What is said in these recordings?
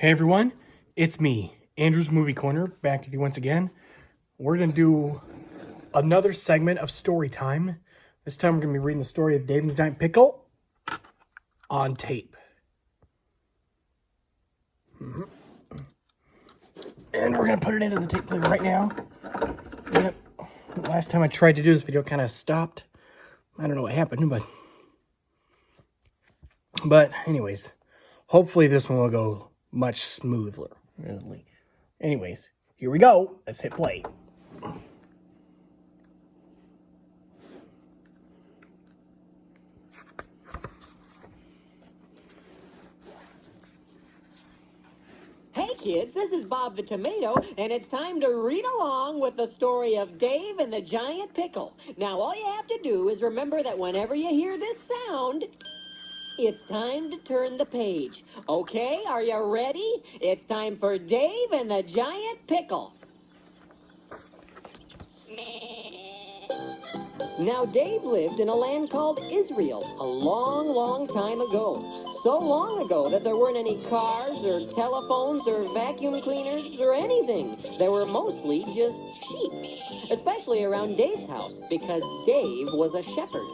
Hey everyone, it's me, Andrew's Movie Corner, back with you once again. We're going to do another segment of story time. This time we're going to be reading the story of Dave and the Giant Pickle on tape. And we're going to put it into the tape player right now. Yep. Last time I tried to do this video, it kind of stopped. I don't know what happened, but anyways, hopefully this one will go much smoother. Anyways, here we go. Let's hit play. Hey kids, this is Bob the Tomato, and it's time to read along with the story of Dave and the Giant Pickle. Now all you have to do is remember that whenever you hear this sound, it's time to turn the page. Okay, are you ready? It's time for Dave and the Giant Pickle. Now, Dave lived in a land called Israel a long, long time ago. So long ago that there weren't any cars or telephones or vacuum cleaners or anything. There were mostly just sheep, especially around Dave's house because Dave was a shepherd.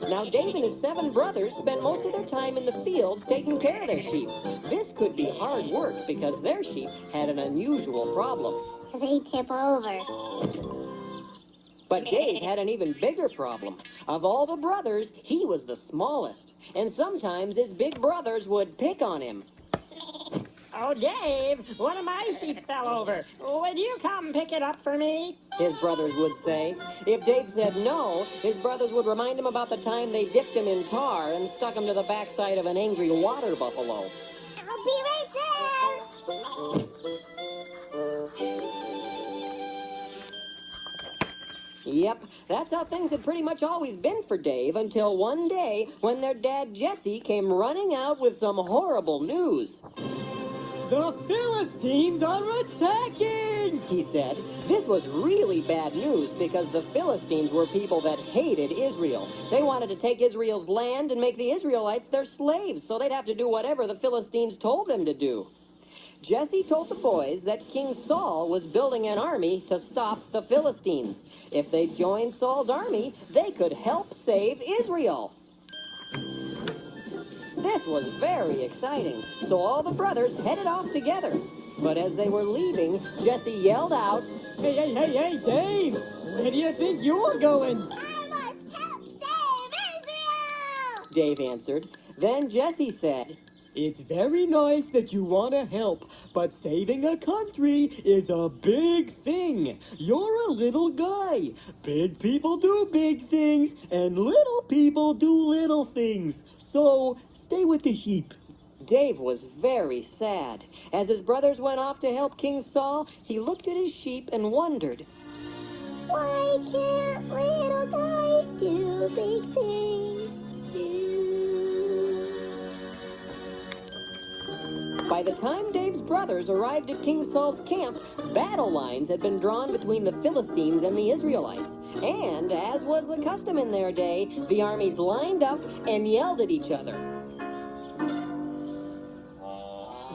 Now, Dave and his 7 brothers spent most of their time in the fields taking care of their sheep. This could be hard work because their sheep had an unusual problem. They tip over. But Dave had an even bigger problem. Of all the brothers, he was the smallest. And sometimes his big brothers would pick on him. Oh, Dave, one of my sheep fell over. Would you come pick it up for me? His brothers would say. If Dave said no, his brothers would remind him about the time they dipped him in tar and stuck him to the backside of an angry water buffalo. I'll be right there. Yep, that's how things had pretty much always been for Dave until one day when their dad Jesse came running out with some horrible news. The Philistines are attacking! He said. This was really bad news because the Philistines were people that hated Israel. They wanted to take Israel's land and make the Israelites their slaves, so they'd have to do whatever the Philistines told them to do. Jesse told the boys that King Saul was building an army to stop the Philistines. If they joined Saul's army, they could help save Israel. This was very exciting, so all the brothers headed off together. But as they were leaving, Jesse yelled out, Hey, Dave! Where do you think you're going? I must help save Israel! Dave answered. Then Jesse said, It's very nice that you want to help, but saving a country is a big thing. You're a little guy. Big people do big things, and little people do little things. So, stay with the sheep. Dave was very sad. As his brothers went off to help King Saul, he looked at his sheep and wondered, Why can't little guys do big things too? By the time Dave's brothers arrived at King Saul's camp, battle lines had been drawn between the Philistines and the Israelites. And, as was the custom in their day, the armies lined up and yelled at each other.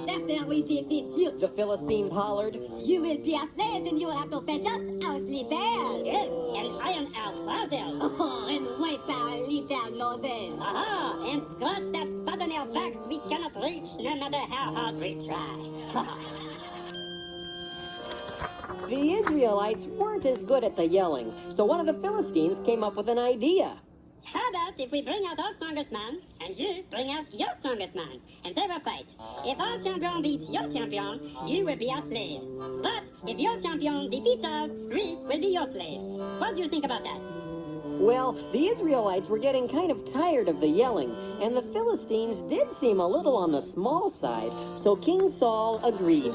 After we defeat you, The Philistines hollered. you will be our slaves and you will have to fetch us our slippers. Yes, and iron our trousers. Oh, and wipe our little noses. Aha, and scratch that spot on our backs we cannot reach, no matter how hard we try. The Israelites weren't as good at the yelling, so one of the Philistines came up with an idea. How about if we bring out our strongest man, and you bring out your strongest man, and they will fight. If our champion beats your champion, you will be our slaves. But if your champion defeats us, we will be your slaves. What do you think about that? Well, the Israelites were getting kind of tired of the yelling, and the Philistines did seem a little on the small side, so King Saul agreed.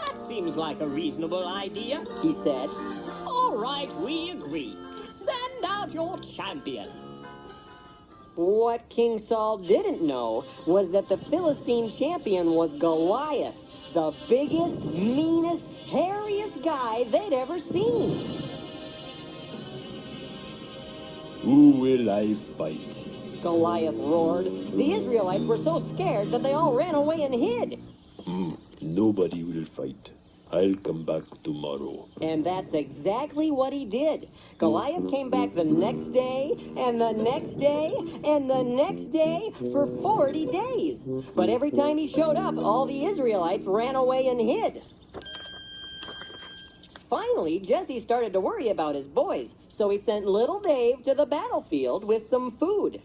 That seems like a reasonable idea. He said, All right, we agree. Send out your champion. What King Saul didn't know was that the Philistine champion was Goliath, the biggest, meanest, hairiest guy they'd ever seen. Who will I fight? Goliath roared. The Israelites were so scared that they all ran away and hid. Nobody will fight. I'll come back tomorrow. And that's exactly what he did. Goliath came back the next day, and the next day, and the next day for 40 days. But every time he showed up, all the Israelites ran away and hid. Finally, Jesse started to worry about his boys, so he sent little Dave to the battlefield with some food.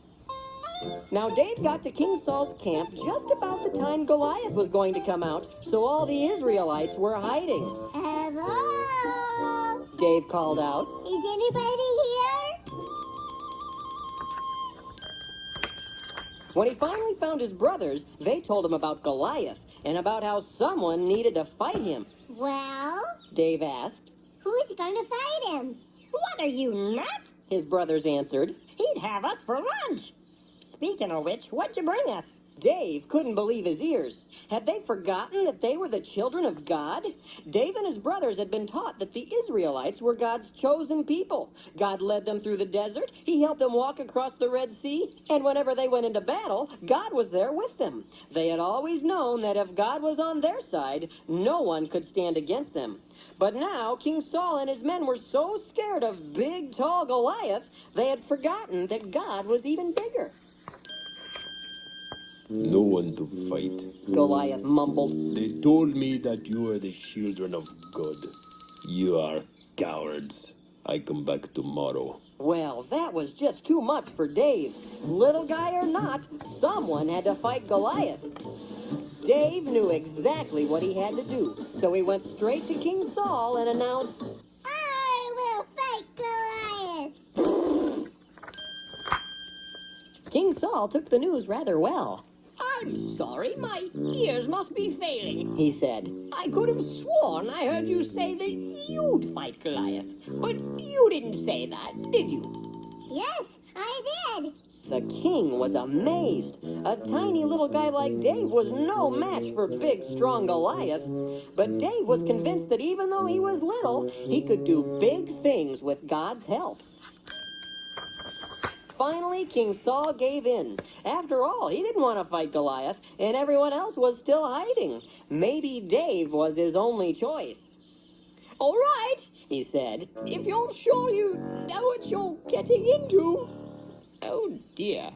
Now, Dave got to King Saul's camp just about the time Goliath was going to come out, so all the Israelites were hiding. Hello? Dave called out. Is anybody here? When he finally found his brothers, they told him about Goliath and about how someone needed to fight him. Well, Dave asked. who's gonna fight him? What are you, nuts? His brothers answered. He'd have us for lunch. Speaking of which, what'd you bring us? Dave couldn't believe his ears. Had they forgotten that they were the children of God? Dave and his brothers had been taught that the Israelites were God's chosen people. God led them through the desert, he helped them walk across the Red Sea, and whenever they went into battle, God was there with them. They had always known that if God was on their side, no one could stand against them. But now, King Saul and his men were so scared of big, tall Goliath, they had forgotten that God was even bigger. No one to fight. Goliath mumbled. They told me that you are the children of God. You are cowards. I come back tomorrow. Well, that was just too much for Dave. Little guy or not, someone had to fight Goliath. Dave knew exactly what he had to do, so he went straight to King Saul and announced, I will fight Goliath! King Saul took the news rather well. I'm sorry, my ears must be failing. He said. I could have sworn I heard you say that you'd fight Goliath. But you didn't say that, did you? Yes, I did! The king was amazed. A tiny little guy like Dave was no match for big, strong Goliath. But Dave was convinced that even though he was little, he could do big things with God's help. Finally, King Saul gave in. After all, he didn't want to fight Goliath, and everyone else was still hiding. Maybe Dave was his only choice. All right, He said. if you're sure you know what you're getting into. Oh, dear.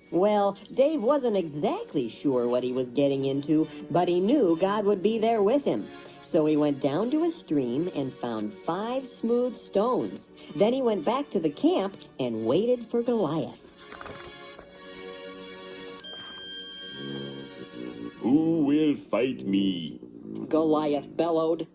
Well, Dave wasn't exactly sure what he was getting into, but he knew God would be there with him. So he went down to a stream and found 5 smooth stones. Then he went back to the camp and waited for Goliath. Who will fight me? Goliath bellowed.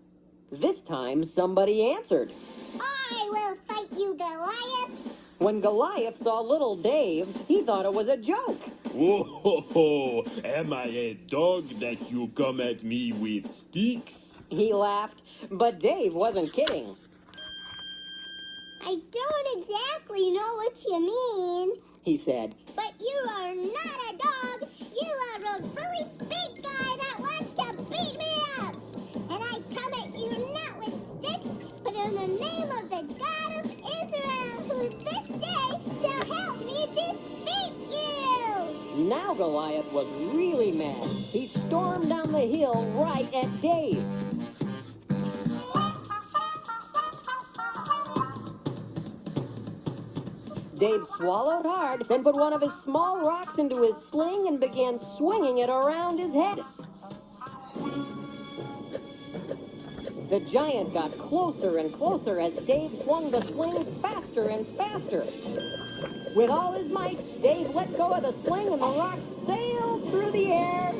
This time, somebody answered. I will fight you, Goliath! When Goliath saw little Dave, he thought it was a joke. Whoa, am I a dog that you come at me with sticks? He laughed, but Dave wasn't kidding. I don't exactly know what you mean, He said. but you are not a dog. You are a really big guy that wants to beat me up. And I come at you not with sticks, but in the name of the God of Israel, who this day shall help me defeat you. Now Goliath was really mad. He stormed down the hill right at Dave. Dave swallowed hard, then put one of his small rocks into his sling and began swinging it around his head. The giant got closer and closer as Dave swung the sling faster and faster. With all his might, Dave let go of the sling and the rock sailed through the air,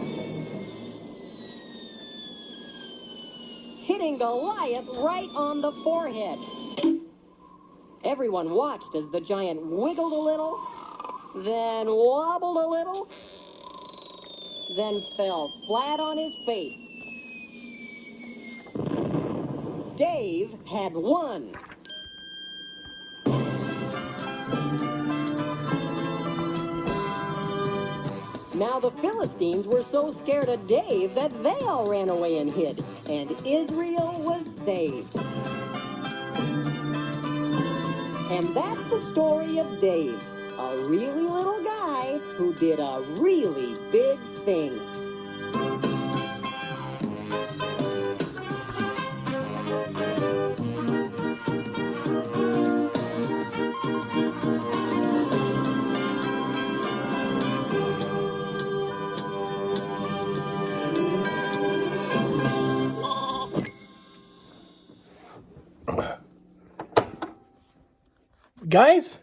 hitting Goliath right on the forehead. Everyone watched as the giant wiggled a little, then wobbled a little, then fell flat on his face. Dave had won. Now the Philistines were so scared of Dave that they all ran away and hid, and Israel was saved. And that's the story of Dave, a really little guy who did a really big thing. Guys,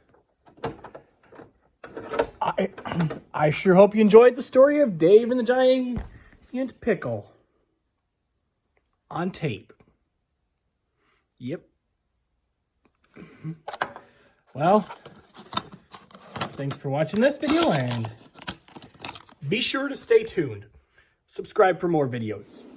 I sure hope you enjoyed the story of Dave and the Giant Pickle on tape. Yep. Well, thanks for watching this video, and be sure to stay tuned. Subscribe for more videos.